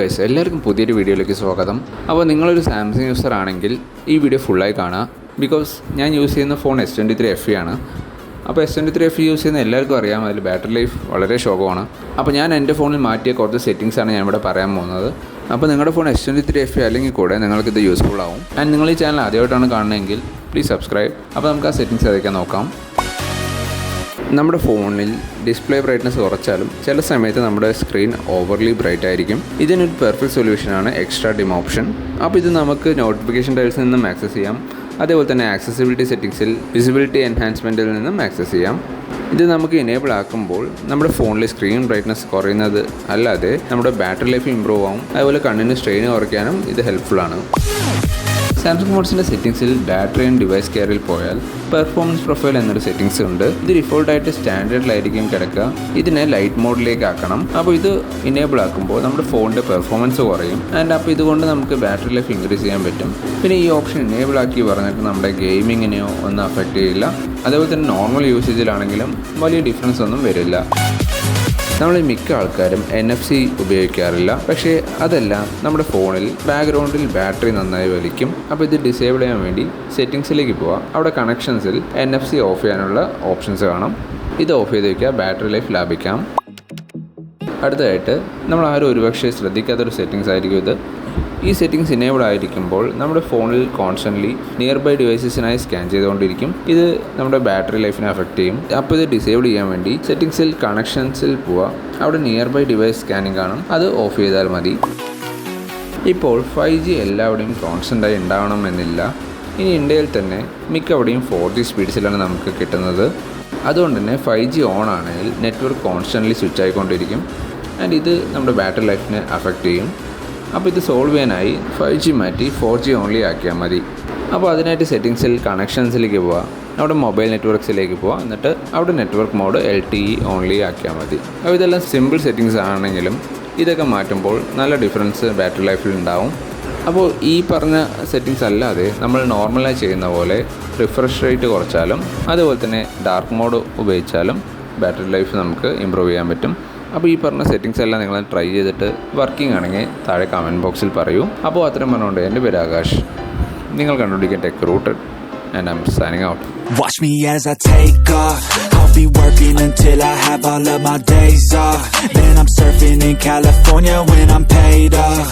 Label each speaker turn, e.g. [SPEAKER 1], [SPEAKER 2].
[SPEAKER 1] Guys, എല്ലാവർക്കും പുതിയൊരു വീഡിയോയിലേക്ക് സ്വാഗതം. അപ്പോൾ നിങ്ങളൊരു സാംസങ് യൂസർ ആണെങ്കിൽ ഈ വീഡിയോ ഫുള്ളായി കാണുക. ബിക്കോസ് ഞാൻ യൂസ് ചെയ്യുന്ന ഫോൺ S23 FE ആണ്. അപ്പോൾ S23 FE യൂസ് ചെയ്യുന്ന എല്ലാവർക്കും അറിയാം, അതിൽ ബാറ്ററി ലൈഫ് വളരെ ശോകമാണ്. അപ്പോൾ ഞാൻ എൻ്റെ ഫോണിൽ മാറ്റിയ കുറച്ച് സെറ്റിങ്സാണ് ഞാൻ ഇവിടെ പറയാൻ പോകുന്നത്. അപ്പോൾ നിങ്ങളുടെ ഫോൺ S23 FE അല്ലെങ്കിൽ കൂടെ നിങ്ങൾക്കിത് യൂസ്ഫുൾ ആവും. ആൻഡ് നിങ്ങൾ ഈ ചാനൽ ആദ്യമായിട്ടാണ് കാണുന്നതെങ്കിൽ പ്ലീസ് സബ്സ്ക്രൈബ്. അപ്പോൾ നമുക്ക് ആ സെറ്റിങ്സ് അതൊക്കെ നോക്കാം. നമ്മുടെ ഫോണിൽ ഡിസ്പ്ലേ ബ്രൈറ്റ്നസ് കുറച്ചാലും ചില സമയത്ത് നമ്മുടെ സ്ക്രീൻ ഓവർലി ബ്രൈറ്റ് ആയിരിക്കും. ഇതിനൊരു പെർഫെക്റ്റ് സൊല്യൂഷനാണ് എക്സ്ട്രാ ഡിം ഓപ്ഷൻ. അപ്പോൾ ഇത് നമുക്ക് നോട്ടിഫിക്കേഷൻ ടൈൽസിൽ നിന്നും ആക്സസ് ചെയ്യാം. അതേപോലെ തന്നെ ആക്സസിബിലിറ്റി സെറ്റിംഗ്സിൽ വിസിബിലിറ്റി എൻഹാൻസ്മെൻറ്റിൽ നിന്നും ആക്സസ് ചെയ്യാം. ഇത് നമുക്ക് ഇനേബിൾ ആക്കുമ്പോൾ നമ്മുടെ ഫോണിൽ സ്ക്രീൻ ബ്രൈറ്റ്നസ് കുറയുന്നത് അല്ലാതെ നമ്മുടെ ബാറ്ററി ലൈഫ് ഇമ്പ്രൂവ് ആവും. അതുപോലെ കണ്ണിന് സ്ട്രെയിൻ കുറയ്ക്കാനും ഇത് ഹെൽപ്ഫുള്ളാണ്. സാംസങ് മോഡ്സിൻ്റെ സെറ്റിംഗ്സിൽ ബാറ്ററി ആൻഡ് ഡിവൈസ് കെയറിൽ പോയാൽ പെർഫോമൻസ് പ്രൊഫൈൽ എന്നൊരു സെറ്റിംഗ്സ് ഉണ്ട്. ഇത് ഡിഫോൾട്ടായിട്ട് സ്റ്റാൻഡേർഡിലായിരിക്കും കിടക്കുക. ഇതിനെ ലൈറ്റ് മോഡിലേക്ക് ആക്കണം. അപ്പോൾ ഇത് ഇനേബിൾ ആക്കുമ്പോൾ നമ്മുടെ ഫോണിൻ്റെ പെർഫോമൻസ് കുറയും. ആൻഡ് അപ്പോൾ ഇതുകൊണ്ട് നമുക്ക് ബാറ്ററി ലൈഫ് ഇൻക്രീസ് ചെയ്യാൻ പറ്റും. പിന്നെ ഈ ഓപ്ഷൻ ഇനേബിൾ ആക്കി പറഞ്ഞിട്ട് നമ്മുടെ ഗെയിമിങ്ങിനെയോ ഒന്നും അഫക്റ്റ് ചെയ്യില്ല. അതേപോലെ തന്നെ നോർമൽ യൂസേജിലാണെങ്കിലും വലിയ ഡിഫറൻസ് ഒന്നും വരില്ല. നമ്മൾ മിക്ക ആൾക്കാരും NFC ഉപയോഗിക്കാറില്ല. പക്ഷേ അതല്ല, നമ്മുടെ ഫോണിൽ ബാക്ക്ഗ്രൗണ്ടിൽ ബാറ്ററി നന്നായി വലിക്കും. അപ്പോൾ ഇത് ഡിസേബിൾ ചെയ്യാൻ വേണ്ടി സെറ്റിംഗ്സിലേക്ക് പോവാം. അവിടെ കണക്ഷൻസിൽ NFC ഓഫ് ചെയ്യാനുള്ള ഓപ്ഷൻസ് കാണാം. ഇത് ഓഫ് ചെയ്ത് വയ്ക്കുക, ബാറ്ററി ലൈഫ് ലാഭിക്കാം. അടുത്തതായിട്ട് നമ്മൾ ആരും ഒരുപക്ഷെ ശ്രദ്ധിക്കാത്തൊരു സെറ്റിംഗ്സ് ആയിരിക്കും ഇത്. ഈ സെറ്റിംഗ്സ് ഇനേബിൾ ആയിരിക്കുമ്പോൾ നമ്മുടെ ഫോണിൽ കോൺസ്റ്റൻ്റ്ലി നിയർ ബൈ ഡിവൈസസിനായി സ്കാൻ ചെയ്തുകൊണ്ടിരിക്കും. ഇത് നമ്മുടെ ബാറ്ററി ലൈഫിനെ അഫക്റ്റ് ചെയ്യും. അപ്പോൾ ഇത് ഡിസേബിൾ ചെയ്യാൻ വേണ്ടി സെറ്റിംഗ്സിൽ കണക്ഷൻസിൽ പോവുക. അവിടെ നിയർ ബൈ ഡിവൈസ് സ്കാനിങ് കാണും, അത് ഓഫ് ചെയ്താൽ മതി. ഇപ്പോൾ 5G എല്ലാവിടെയും കോൺസ്റ്റൻ്റായി ഉണ്ടാവണമെന്നില്ല. ഇനി ഇന്ത്യയിൽ തന്നെ മിക്കവിടെയും 4G സ്പീഡ്സിലാണ് നമുക്ക് കിട്ടുന്നത്. അതുകൊണ്ട് തന്നെ 5G ഓൺ ആണെങ്കിൽ നെറ്റ്വർക്ക് കോൺസ്റ്റൻ്റ്ലി സ്വിച്ച് ആയിക്കൊണ്ടിരിക്കും. ആൻഡ് ഇത് നമ്മുടെ ബാറ്ററി ലൈഫിനെ അഫക്റ്റ് ചെയ്യും. അപ്പോൾ ഇത് സോൾവ് ചെയ്യാനായി 5G മാറ്റി 4G ഓൺലി ആക്കിയാൽ മതി. അപ്പോൾ അതിനായിട്ട് സെറ്റിംഗ്സിൽ കണക്ഷൻസിലേക്ക് പോവുക. അവിടെ മൊബൈൽ നെറ്റ്വർക്ക്സിലേക്ക് പോവുക. എന്നിട്ട് അവിടെ നെറ്റ്വർക്ക് മോഡ് LTE ഓൺലി ആക്കിയാൽ മതി. അപ്പോൾ ഇതെല്ലാം സിമ്പിൾ സെറ്റിംഗ്സ് ആണെങ്കിലും ഇതൊക്കെ മാറ്റുമ്പോൾ നല്ല ഡിഫറൻസ് ബാറ്ററി ലൈഫിൽ ഉണ്ടാവും. അപ്പോൾ ഈ പറഞ്ഞ സെറ്റിംഗ്സ് അല്ലാതെ നമ്മൾ നോർമലായി ചെയ്യുന്ന പോലെ റിഫ്രഷ് റേറ്റ് കുറച്ചാലും അതുപോലെ തന്നെ ഡാർക്ക് മോഡ് ഉപയോഗിച്ചാലും ബാറ്ററി ലൈഫ് നമുക്ക് ഇമ്പ്രൂവ് ചെയ്യാൻ പറ്റും. അപ്പോൾ ഈ പറഞ്ഞ സെറ്റിംഗ്സ് എല്ലാം നിങ്ങൾ ട്രൈ ചെയ്തിട്ട് വർക്കിംഗ് ആണെങ്കിൽ താഴെ കമൻറ്റ് ബോക്സിൽ പറയൂ. അപ്പോൾ അത്രയും പറഞ്ഞുകൊണ്ട് എൻ്റെ പേര് ആകാശ്. നിങ്ങൾ കണ്ടുപിടിക്കുക tech rooted and I'm signing out.
[SPEAKER 2] Watch me as I take off. I'll be working until I have all of my days off. Then I'm surfing in California when I'm paid off.